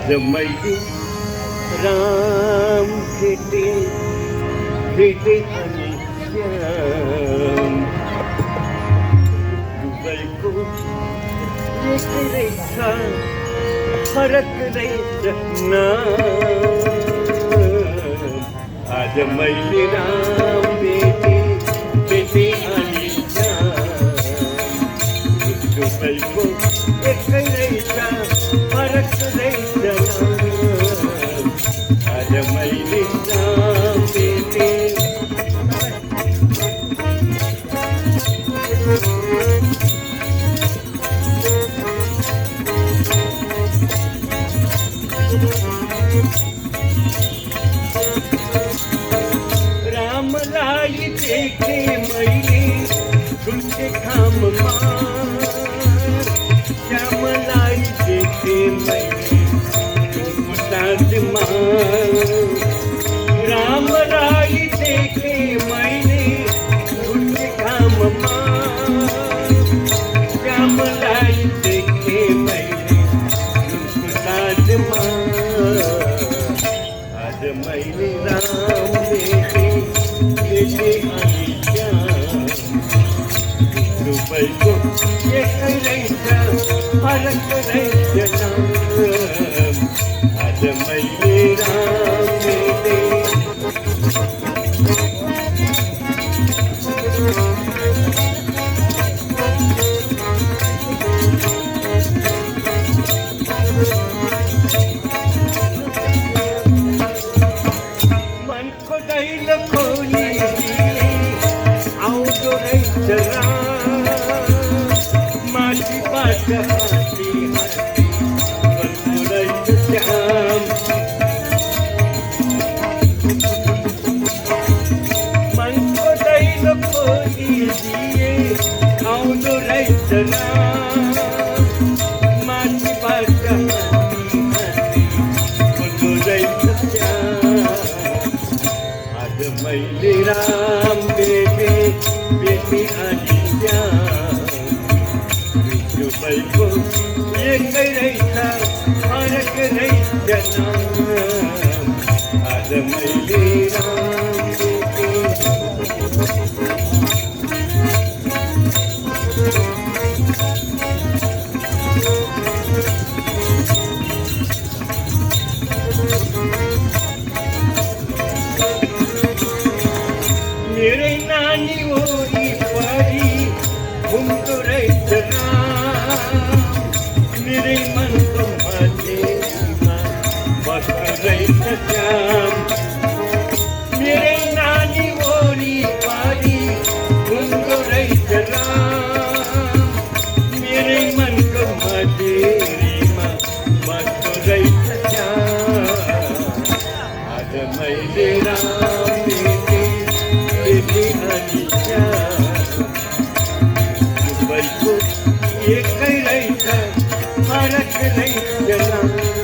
आज मैले राम भेटे भेटे अनि श्याम दुवैको एकै रहेछ फरक रहेछ नाम आज मैले राम भेटे भेटे अनि श्याम दुवैको एकै रहेछ फरक रहेछ नाम आज मैले राम भेटे रामलाई देखे मैले तुमके घाममा श्यामलाई देखे मैले तुमको साथमा रामलाई देखे मैले तुमके घाममा श्यामलाई देखे मैले तुमको साथमा आज मैले राम भेटे भेटे अनि श्याम दुवैको एकै रहेछ फरक रहेछ नाम आज मैले राम भेटे मनको दैलो खोली आउँदो रहेछ राम माथिबाट हाँसी हाँसी बस्दो रहेछ श्याम मनको दैलो खोली आउँदो रहेछ राम माथिबाट हाँसी हाँसी बस्दो रहेछ श्याम आज मैले राम भेटे भेटे अनि श्याम दुवैको एकै रहेछ फरक रहेछ नाम आज मैले राम भेटे मेरै नानी वरिपरि घुम्दो रहेछ राम मेरै मनको मध्यमा बस्दो रहेछ श्याम मेरै नानी वरिपरि घुम्दो रहेछ राम मेरै मनको मध्यमा बस्दो रहेछ श्याम आज मैले राम भेटे भेटे अनि श्याम दुवैको एकै रहेछ फरक रहेछ नाम